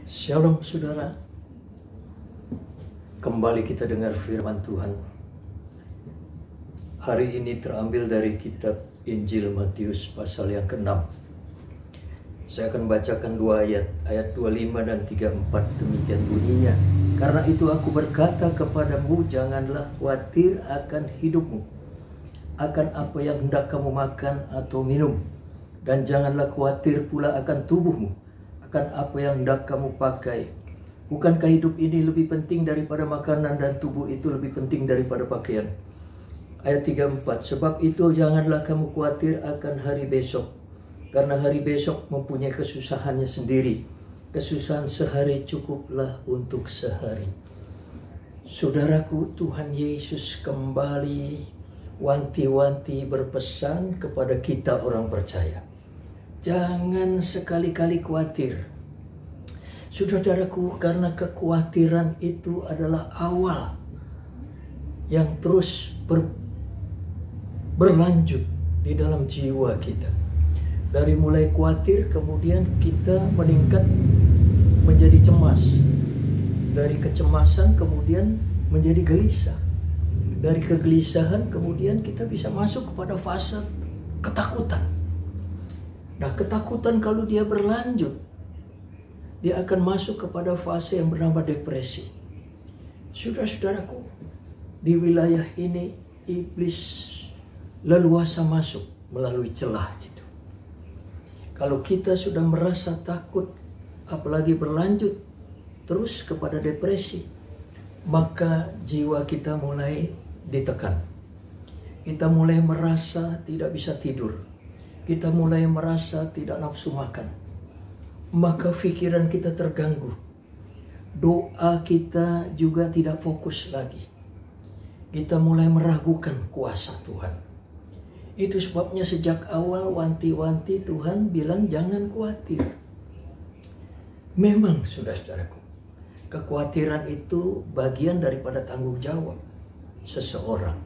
Shalom saudara, kembali kita dengar firman Tuhan. Hari ini terambil dari kitab Injil Matius pasal yang ke-6. Saya akan bacakan dua ayat 25 dan 34, demikian bunyinya. Karena itu aku berkata kepadamu, janganlah khawatir akan hidupmu, akan apa yang hendak kamu makan atau minum, dan janganlah khawatir pula akan tubuhmu, akan apa yang hendak kamu pakai. Bukankah hidup ini lebih penting daripada makanan dan tubuh itu lebih penting daripada pakaian? Ayat 34, sebab itu janganlah kamu khawatir akan hari besok, karena hari besok mempunyai kesusahannya sendiri. Kesusahan sehari cukuplah untuk sehari. Saudaraku, Tuhan Yesus kembali wanti-wanti berpesan kepada kita orang percaya. Jangan sekali-kali khawatir. Saudaraku, karena kekhawatiran itu adalah awal yang terus berlanjut di dalam jiwa kita. Dari mulai khawatir, kemudian kita meningkat menjadi cemas. Dari kecemasan kemudian menjadi gelisah. Dari kegelisahan kemudian kita bisa masuk kepada fase ketakutan. Nah, ketakutan kalau dia berlanjut, dia akan masuk kepada fase yang bernama depresi. Saudara-saudaraku, di wilayah ini iblis leluasa masuk melalui celah itu. Kalau kita sudah merasa takut, apalagi berlanjut terus kepada depresi, maka jiwa kita mulai ditekan. Kita mulai merasa tidak bisa tidur. Kita mulai merasa tidak nafsu makan. Maka pikiran kita terganggu. Doa kita juga tidak fokus lagi. Kita mulai meragukan kuasa Tuhan. Itu sebabnya sejak awal wanti-wanti Tuhan bilang jangan khawatir. Memang saudara-saudaraku, kekhawatiran itu bagian daripada tanggung jawab seseorang.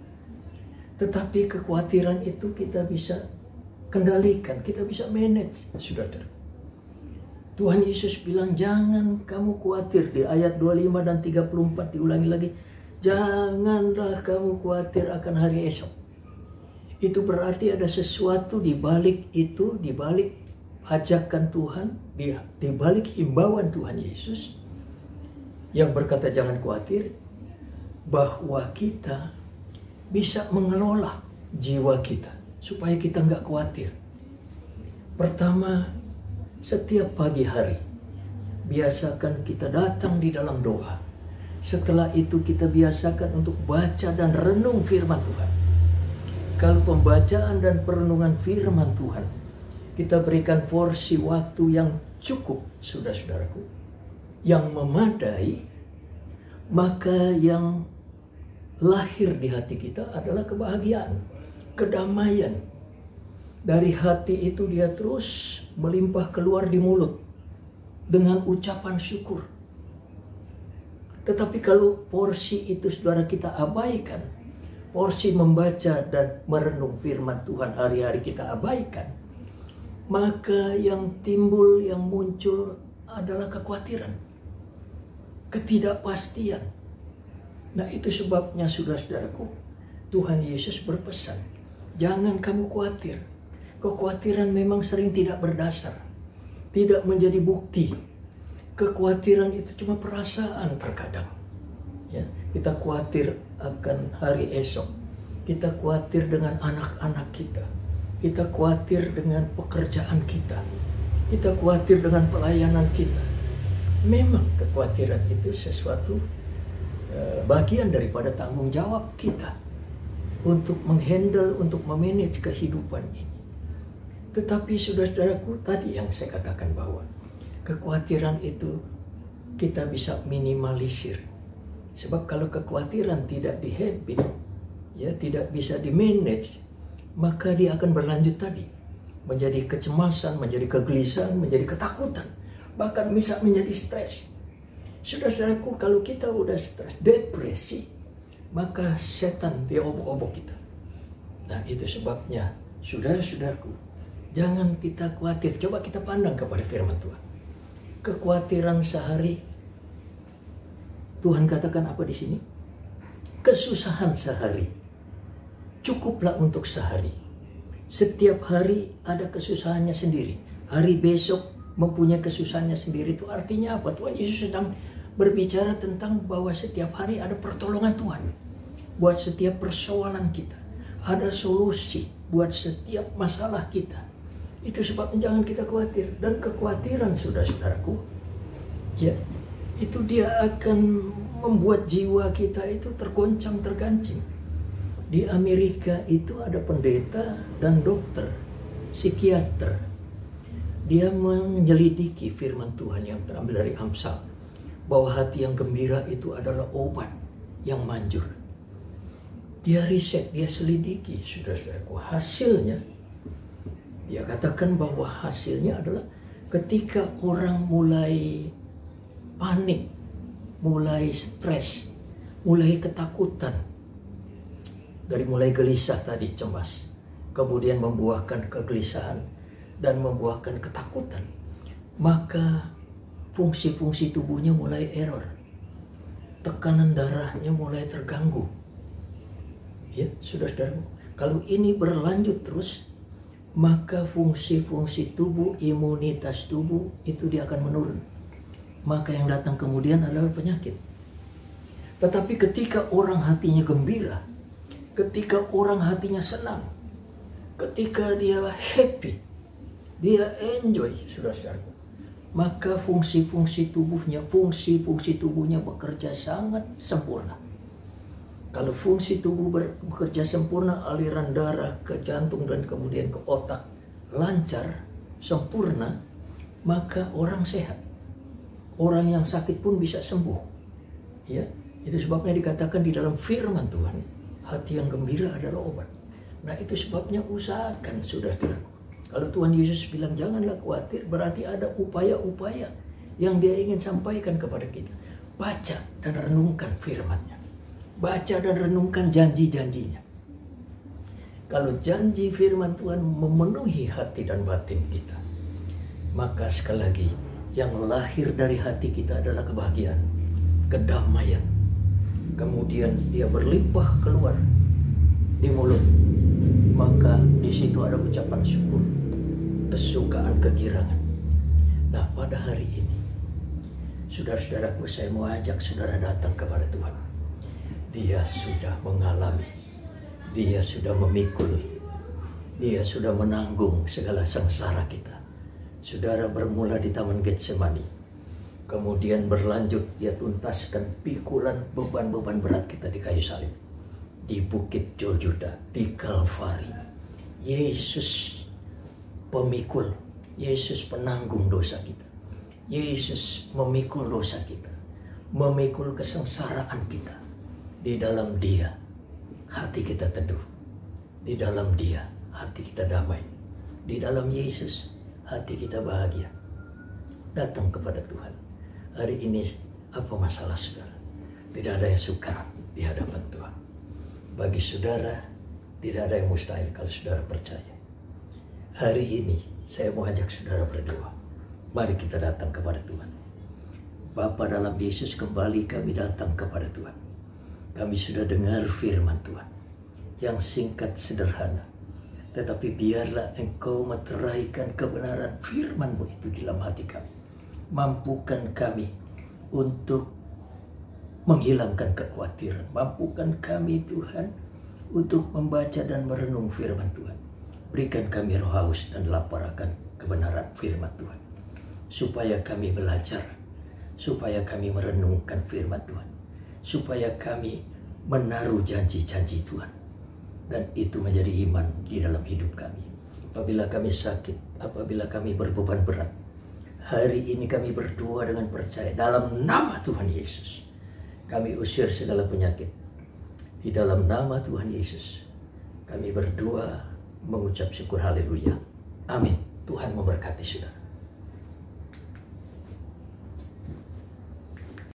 Tetapi kekhawatiran itu kita bisa kendalikan, kita bisa manage, saudara. Tuhan Yesus bilang jangan kamu khawatir. Di ayat 25 dan 34 diulangi lagi. Janganlah kamu khawatir akan hari esok. Itu berarti ada sesuatu di balik itu, di balik ajakan Tuhan, di balik himbauan Tuhan Yesus yang berkata jangan khawatir, bahwa kita bisa mengelola jiwa kita supaya kita nggak khawatir. Pertama, setiap pagi hari biasakan kita datang di dalam doa. Setelah itu kita biasakan untuk baca dan renung firman Tuhan. Kalau pembacaan dan perenungan firman Tuhan kita berikan porsi waktu yang cukup, saudara-saudaraku, yang memadai, maka yang lahir di hati kita adalah kebahagiaan, kedamaian. Dari hati itu dia terus melimpah keluar di mulut dengan ucapan syukur. Tetapi kalau porsi itu saudara kita abaikan, porsi membaca dan merenung firman Tuhan hari-hari kita abaikan, maka yang timbul, yang muncul adalah kekhawatiran, ketidakpastian. Nah, itu sebabnya saudara-saudaraku, Tuhan Yesus berpesan, jangan kamu khawatir. Kekhawatiran memang sering tidak berdasar, tidak menjadi bukti. Kekhawatiran itu cuma perasaan terkadang. Ya, kita khawatir akan hari esok. Kita khawatir dengan anak-anak kita. Kita khawatir dengan pekerjaan kita. Kita khawatir dengan pelayanan kita. Memang kekhawatiran itu sesuatu bagian daripada tanggung jawab kita untuk menghandle, untuk memanage kehidupan ini. Tetapi saudara-saudaraku, tadi yang saya katakan bahwa kekhawatiran itu kita bisa minimalisir. Sebab kalau kekhawatiran tidak dihabit, ya tidak bisa dimanage, maka dia akan berlanjut tadi menjadi kecemasan, menjadi kegelisahan, menjadi ketakutan, bahkan bisa menjadi stres. Saudara-saudaraku, kalau kita udah stres, depresi, maka setan dia obok-obok kita. Nah, itu sebabnya saudara-saudaraku, jangan kita khawatir. Coba kita pandang kepada firman Tuhan. kekhawatiran sehari. Tuhan katakan apa di sini? Kesusahan sehari. Cukuplah untuk sehari. Setiap hari ada kesusahannya sendiri. Hari besok mempunyai kesusahannya sendiri. Itu artinya apa? Tuhan Yesus sedang berbicara tentang bahwa setiap hari ada pertolongan Tuhan. Buat setiap persoalan kita. Ada solusi buat setiap masalah kita. Itu sebabnya jangan kita khawatir. Dan kekhawatiran, saudara-saudaraku, ya, itu dia akan membuat jiwa kita itu tergoncang, tergancing. Di Amerika itu ada pendeta dan dokter, psikiater. Dia menyelidiki firman Tuhan yang terambil dari Amsal, bahwa hati yang gembira itu adalah obat yang manjur. Dia riset, dia selidiki, saudara-saudaraku. Hasilnya, dia katakan bahwa hasilnya adalah ketika orang mulai panik, mulai stres, mulai ketakutan, dari mulai gelisah tadi, cemas, kemudian membuahkan kegelisahan dan membuahkan ketakutan, maka fungsi-fungsi tubuhnya mulai error, tekanan darahnya mulai terganggu. Ya, saudara-saudara, kalau ini berlanjut terus, maka fungsi-fungsi tubuh, imunitas tubuh itu dia akan menurun. Maka yang datang kemudian adalah penyakit. Tetapi ketika orang hatinya gembira, ketika orang hatinya senang, ketika dia happy, dia enjoy, saudara-saudara, maka fungsi-fungsi tubuhnya bekerja sangat sempurna. Kalau fungsi tubuh bekerja sempurna, aliran darah ke jantung dan kemudian ke otak lancar, sempurna, maka orang sehat. Orang yang sakit pun bisa sembuh. Ya, itu sebabnya dikatakan di dalam firman Tuhan, hati yang gembira adalah obat. Nah, itu sebabnya usahakan, saudara-saudaraku. Kalau Tuhan Yesus bilang janganlah khawatir, berarti ada upaya-upaya yang dia ingin sampaikan kepada kita. Baca dan renungkan firman-Nya. Baca dan renungkan janji-janjinya. Kalau janji firman Tuhan memenuhi hati dan batin kita, maka sekali lagi, yang lahir dari hati kita adalah kebahagiaan, kedamaian. Kemudian dia berlimpah keluar di mulut. Maka di situ ada ucapan syukur, kesukaan, kegirangan. Nah, pada hari ini, saudara-saudaraku, saya mau ajak saudara datang kepada Tuhan. Dia sudah mengalami, dia sudah memikul, dia sudah menanggung segala sengsara kita. Saudara bermula di Taman Getsemani, kemudian berlanjut dia tuntaskan pikulan beban-beban berat kita di kayu salib, di Bukit Golgota, di Kalvari. Yesus pemikul, Yesus penanggung dosa kita. Yesus memikul dosa kita, memikul kesengsaraan kita. Di dalam Dia, hati kita teduh. Di dalam Dia, hati kita damai. Di dalam Yesus, hati kita bahagia. Datang kepada Tuhan. Hari ini, apa masalah saudara? Tidak ada yang sukar di hadapan Tuhan. Bagi saudara, tidak ada yang mustahil kalau saudara percaya. Hari ini, saya mau ajak saudara berdoa. Mari kita datang kepada Tuhan. Bapa dalam Yesus, kembali kami datang kepada Tuhan. Kami sudah dengar firman Tuhan yang singkat sederhana. Tetapi biarlah Engkau meteraikan kebenaran firman-Mu itu di dalam hati kami. Mampukan kami untuk menghilangkan kekhawatiran. Mampukan kami Tuhan untuk membaca dan merenung firman Tuhan. Berikan kami roh haus dan lapar akan kebenaran firman Tuhan. Supaya kami belajar. Supaya kami merenungkan firman Tuhan. Supaya kami menaruh janji-janji Tuhan. Dan itu menjadi iman di dalam hidup kami. Apabila kami sakit, apabila kami berbeban berat, hari ini kami berdoa dengan percaya dalam nama Tuhan Yesus. Kami usir segala penyakit. Di dalam nama Tuhan Yesus, kami berdoa mengucap syukur haleluya. Amin. Tuhan memberkati saudara.